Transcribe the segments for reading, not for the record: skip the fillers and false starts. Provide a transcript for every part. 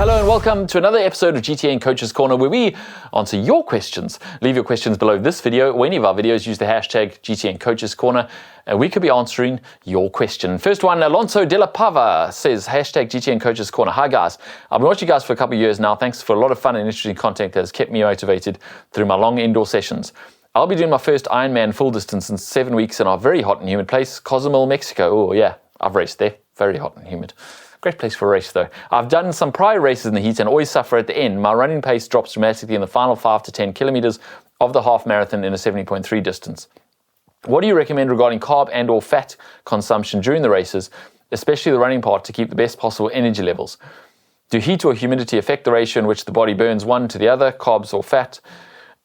Hello and welcome to another episode of GTN Coaches Corner, where we answer your questions. Leave your questions below this video or any of our videos. Use the hashtag GTN Coaches Corner and we could be answering your question. First one, Alonso de la Pava says, hashtag GTN Coaches Corner. Hi guys, I've been watching you guys for a couple of years now. Thanks for a lot of fun and interesting content that has kept me motivated through my long indoor sessions. I'll be doing my first Ironman full distance in 7 weeks in our very hot and humid place, Cozumel, Mexico. Oh yeah, I've raced there. Very hot and humid. Great place for a race though. I've done some prior races in the heat and always suffer at the end. My running pace drops dramatically in the final 5 to 10 kilometers of the half marathon in a 70.3 distance. What do you recommend regarding carb and or fat consumption during the races, especially the running part, to keep the best possible energy levels? Do heat or humidity affect the ratio in which the body burns one to the other, carbs or fat?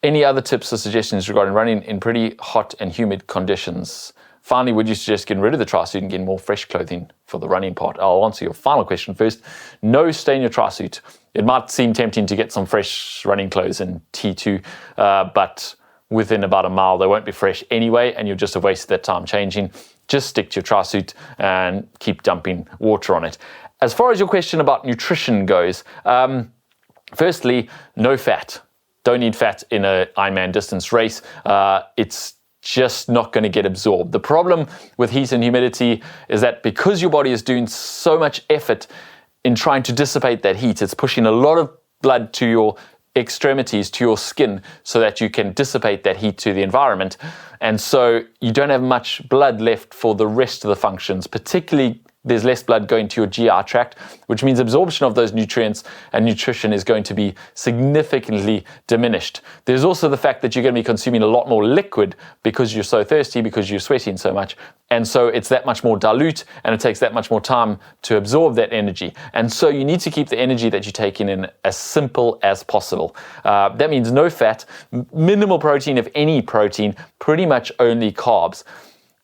Any other tips or suggestions regarding running in pretty hot and humid conditions? Finally, would you suggest getting rid of the tri-suit and getting more fresh clothing for the running part? I'll answer your final question first. No, stay in your tri-suit. It might seem tempting to get some fresh running clothes in T2, but within about a mile, they won't be fresh anyway, and you'll just have wasted that time changing. Just stick to your tri-suit and keep dumping water on it. As far as your question about nutrition goes, firstly, no fat. Don't need fat in an Ironman distance race. It's just not going to get absorbed. The problem with heat and humidity is that because your body is doing so much effort in trying to dissipate that heat, it's pushing a lot of blood to your extremities, to your skin, so that you can dissipate that heat to the environment. And so you don't have much blood left for the rest of the functions, particularly there's less blood going to your GI tract, which means absorption of those nutrients and nutrition is going to be significantly diminished. There's also the fact that you're going to be consuming a lot more liquid because you're so thirsty, because you're sweating so much. And so it's that much more dilute and it takes that much more time to absorb that energy. And so you need to keep the energy that you're taking in as simple as possible. That means no fat, minimal protein, if any protein, pretty much only carbs.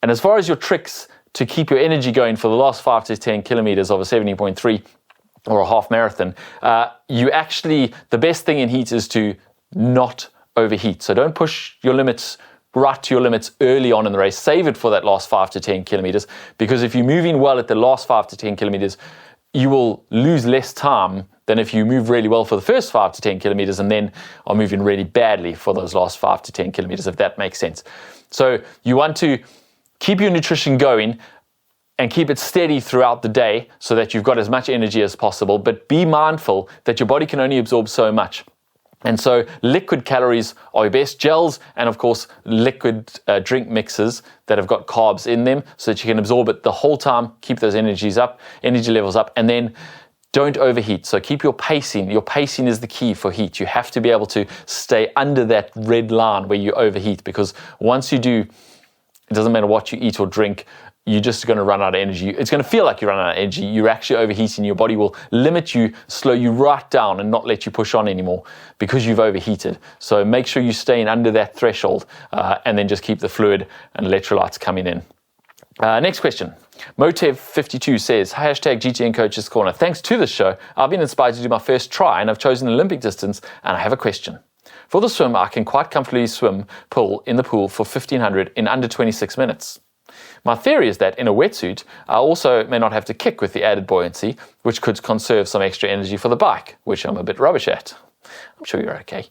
And as far as your tricks to keep your energy going for the last 5 to 10 kilometers of a 70.3 or a half marathon, the best thing in heat is to not overheat. So don't push your limits right to your limits early on in the race. Save it for that last 5 to 10 kilometers, because if you're moving well at the last 5 to 10 kilometers, you will lose less time than if you move really well for the first 5 to 10 kilometers and then are moving really badly for those last 5 to 10 kilometers, if that makes sense. So you want to keep your nutrition going and keep it steady throughout the day so that you've got as much energy as possible, but be mindful that your body can only absorb so much. And so liquid calories are your best, gels, and of course liquid drink mixes that have got carbs in them so that you can absorb it the whole time, keep those energy levels up, and then don't overheat. So keep your pacing. Your pacing is the key for heat. You have to be able to stay under that red line where you overheat, because once you do, it doesn't matter what you eat or drink, you're just going to run out of energy. It's going to feel like you're running out of energy. You're actually overheating. Your body will limit you, slow you right down and not let you push on anymore because you've overheated. So make sure you're staying under that threshold and then just keep the fluid and electrolytes coming in. Next question. Motev52 says, hashtag GTN Coaches Corner. Thanks to this show, I've been inspired to do my first try and I've chosen an Olympic distance, and I have a question. For the swim, I can quite comfortably pull in the pool for 1500 in under 26 minutes. My theory is that in a wetsuit, I also may not have to kick with the added buoyancy, which could conserve some extra energy for the bike, which I'm a bit rubbish at. I'm sure you're okay.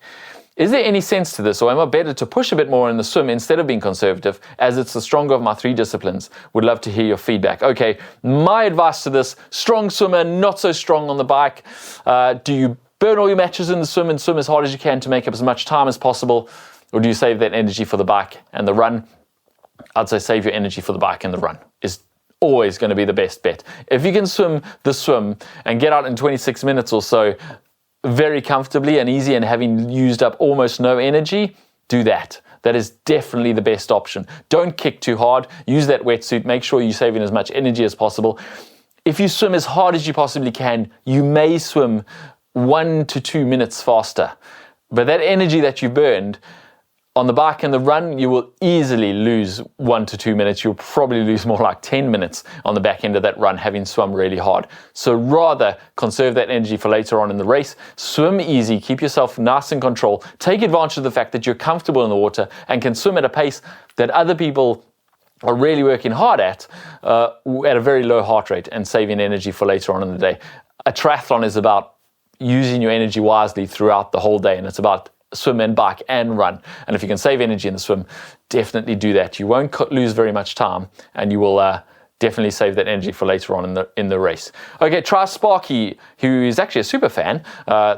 Is there any sense to this, or am I better to push a bit more in the swim instead of being conservative, as it's the stronger of my 3 disciplines? Would love to hear your feedback. Okay, my advice to this: strong swimmer, not so strong on the bike. Do you burn all your matches in the swim and swim as hard as you can to make up as much time as possible? Or do you save that energy for the bike and the run? I'd say save your energy for the bike and the run is always going to be the best bet. If you can swim the swim and get out in 26 minutes or so very comfortably and easy and having used up almost no energy, do that. That is definitely the best option. Don't kick too hard. Use that wetsuit. Make sure you're saving as much energy as possible. If you swim as hard as you possibly can, you may swim 1 to 2 minutes faster. But that energy that you burned on the bike and the run, you will easily lose 1 to 2 minutes. You'll probably lose more like 10 minutes on the back end of that run, having swum really hard. So rather conserve that energy for later on in the race. Swim easy, keep yourself nice in control. Take advantage of the fact that you're comfortable in the water and can swim at a pace that other people are really working hard at a very low heart rate and saving energy for later on in the day. A triathlon is about using your energy wisely throughout the whole day, and it's about swim and bike and run. And if you can save energy in the swim, definitely do that. You won't lose very much time, and you will definitely save that energy for later on in the race. Okay, try Sparky, who is actually a super fan.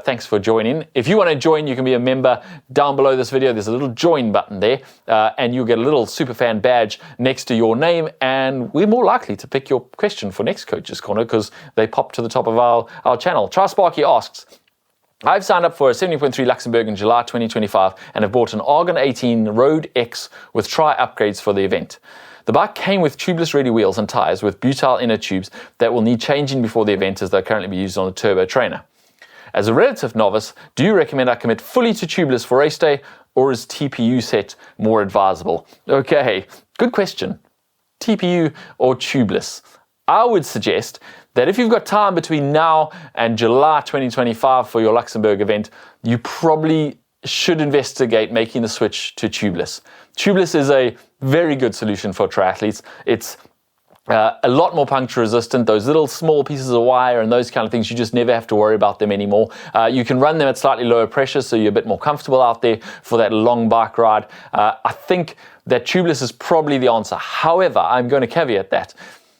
Thanks for joining. If you want to join, you can be a member. Down below this video, there's a little join button there, and you'll get a little super fan badge next to your name, and we're more likely to pick your question for next Coach's Corner because they pop to the top of our channel. Try Sparky asks, I've signed up for a 70.3 Luxembourg in July 2025 and have bought an Argon 18 Road X with tri upgrades for the event. The bike came with tubeless ready wheels and tyres with butyl inner tubes that will need changing before the event as they'll currently be used on a turbo trainer. As a relative novice, do you recommend I commit fully to tubeless for race day, or is TPU set more advisable? Okay, good question. TPU or tubeless? I would suggest that if you've got time between now and July 2025 for your Luxembourg event, you probably should investigate making the switch to tubeless. Tubeless is a very good solution for triathletes. It's a lot more puncture resistant. Those little small pieces of wire and those kind of things, you just never have to worry about them anymore. You can run them at slightly lower pressure, so you're a bit more comfortable out there for that long bike ride. I think that tubeless is probably the answer. However, I'm going to caveat that.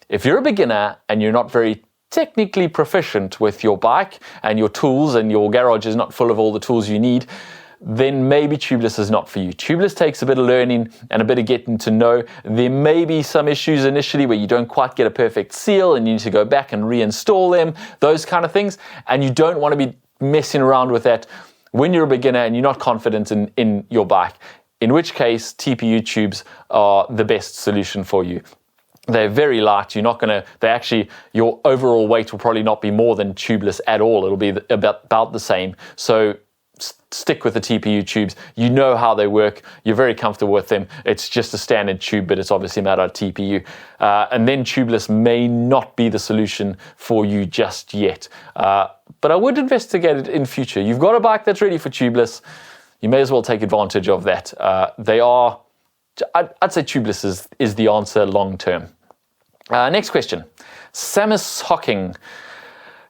If you're a beginner and you're not very technically proficient with your bike and your tools, and your garage is not full of all the tools you need, then maybe tubeless is not for you. Tubeless takes a bit of learning and a bit of getting to know. There may be some issues initially where you don't quite get a perfect seal and you need to go back and reinstall them, those kind of things. And you don't want to be messing around with that when you're a beginner and you're not confident in your bike, in which case TPU tubes are the best solution for you. They're very light. You're not going to, your overall weight will probably not be more than tubeless at all. It'll be about the same. So stick with the TPU tubes. You know how they work. You're very comfortable with them. It's just a standard tube, but it's obviously made out of TPU. And then tubeless may not be the solution for you just yet. But I would investigate it in future. You've got a bike that's ready for tubeless. You may as well take advantage of that. I'd say tubeless is the answer long term. Next question. Samus Hocking.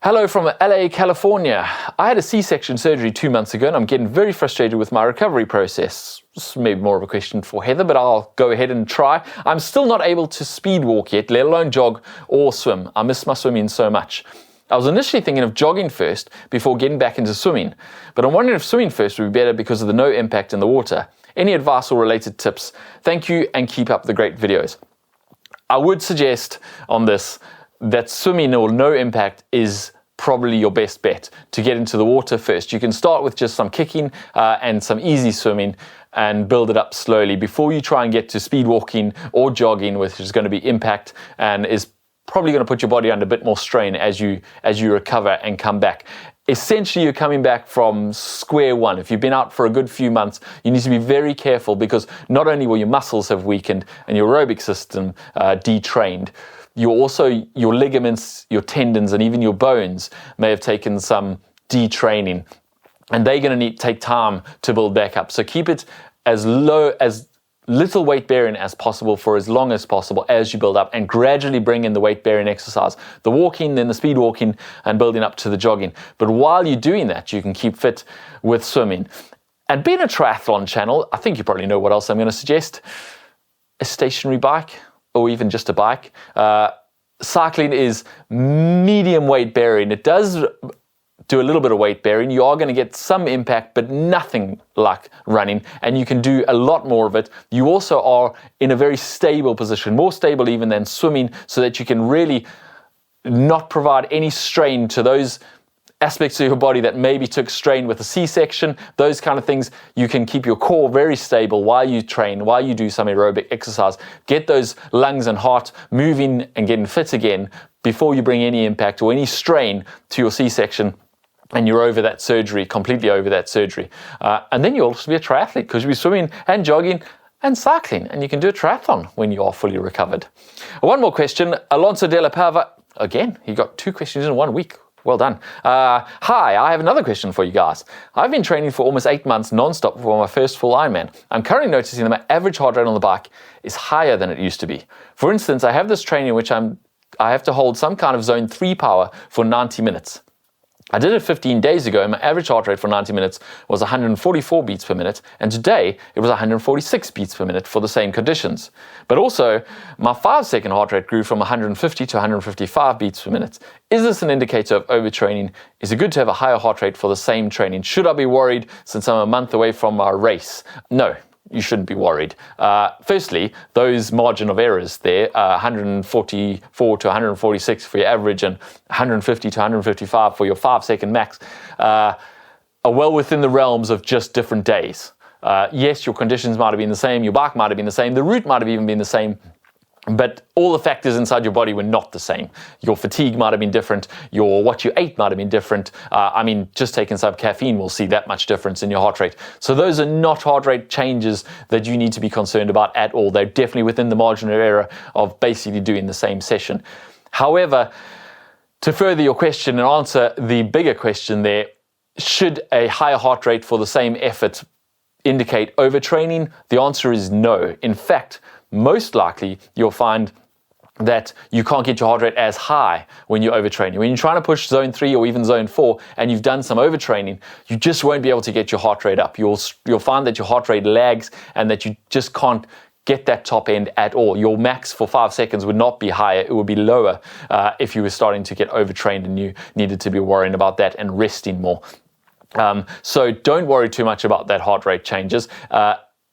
Hello from LA, California. I had a C-section surgery 2 months ago and I'm getting very frustrated with my recovery process. This is maybe more of a question for Heather, but I'll go ahead and try. I'm still not able to speed walk yet, let alone jog or swim. I miss my swimming so much. I was initially thinking of jogging first before getting back into swimming, but I'm wondering if swimming first would be better because of the no impact in the water. Any advice or related tips? Thank you and keep up the great videos. I would suggest on this that swimming or no impact is probably your best bet to get into the water first. You can start with just some kicking and some easy swimming and build it up slowly before you try and get to speed walking or jogging, which is going to be impact and is probably going to put your body under a bit more strain as you recover and come back. Essentially, you're coming back from square one. If you've been out for a good few months, you need to be very careful because not only will your muscles have weakened and your aerobic system detrained, your ligaments, your tendons, and even your bones may have taken some detraining, and they're going to take time to build back up. So keep it as little weight bearing as possible for as long as possible as you build up, and gradually bring in the weight bearing exercise, the walking, then the speed walking, and building up to the jogging. But while you're doing that, you can keep fit with swimming. And being a triathlon channel, I think you probably know what else I'm going to suggest. A stationary bike, or even just a bike. Cycling is medium weight bearing. It does do a little bit of weight bearing. You are going to get some impact, but nothing like running, and you can do a lot more of it. You also are in a very stable position, more stable even than swimming, so that you can really not provide any strain to those aspects of your body that maybe took strain with a C-section, those kind of things. You can keep your core very stable while you train, while you do some aerobic exercise. Get those lungs and heart moving and getting fit again before you bring any impact or any strain to your C-section, and you're over that surgery, completely over that surgery. And then you'll also be a triathlete because you'll be swimming and jogging and cycling, and you can do a triathlon when you are fully recovered. One more question. Alonso de la Pava, again, he got 2 questions in 1 week. Well done. Hi, I have another question for you guys. I've been training for almost 8 months non-stop for my first full Ironman. I'm currently noticing that my average heart rate on the bike is higher than it used to be. For instance, I have this training in which I have to hold some kind of zone 3 power for 90 minutes. I did it 15 days ago, and my average heart rate for 90 minutes was 144 beats per minute, and today it was 146 beats per minute for the same conditions. But also, my 5-second heart rate grew from 150 to 155 beats per minute. Is this an indicator of overtraining? Is it good to have a higher heart rate for the same training? Should I be worried since I'm a month away from my race? No. You shouldn't be worried. Firstly, those margin of errors there, 144 to 146 for your average and 150 to 155 for your 5-second max, are well within the realms of just different days. Yes, your conditions might have been the same, your bike might have been the same, the route might have even been the same, but all the factors inside your body were not the same. Your fatigue might have been different. What you ate might have been different. Just taking some caffeine will see that much difference in your heart rate. So those are not heart rate changes that you need to be concerned about at all. They're definitely within the margin of error of basically doing the same session. However, to further your question and answer the bigger question there, should a higher heart rate for the same effort indicate overtraining? The answer is no. In fact, most likely you'll find that you can't get your heart rate as high when you're overtraining. When you're trying to push zone 3 or even zone 4 and you've done some overtraining, you just won't be able to get your heart rate up. You'll find that your heart rate lags and that you just can't get that top end at all. Your max for 5 seconds would not be higher, it would be lower if you were starting to get overtrained and you needed to be worrying about that and resting more. So don't worry too much about that heart rate changes.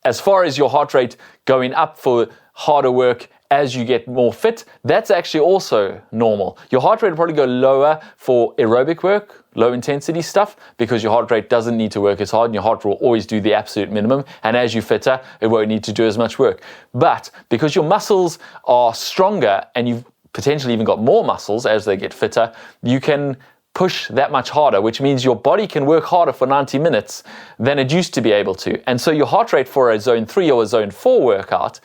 As far as your heart rate going up for harder work as you get more fit, that's actually also normal. Your heart rate will probably go lower for aerobic work, low intensity stuff, because your heart rate doesn't need to work as hard and your heart will always do the absolute minimum. And as you fitter, it won't need to do as much work. But because your muscles are stronger and you've potentially even got more muscles as they get fitter, you can push that much harder, which means your body can work harder for 90 minutes than it used to be able to. And so your heart rate for a zone 3 or a zone 4 workout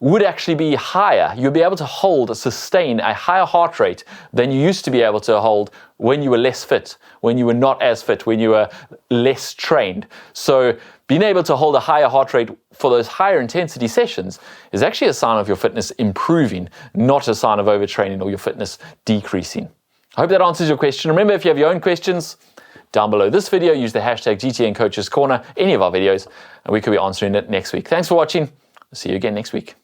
would actually be higher. You'll be able to sustain a higher heart rate than you used to be able to hold when you were less fit, when you were not as fit, when you were less trained. So being able to hold a higher heart rate for those higher intensity sessions is actually a sign of your fitness improving, not a sign of overtraining or your fitness decreasing. I hope that answers your question. Remember, if you have your own questions, down below this video, use the hashtag GTNcoachescorner, any of our videos, and we could be answering it next week. Thanks for watching. I'll see you again next week.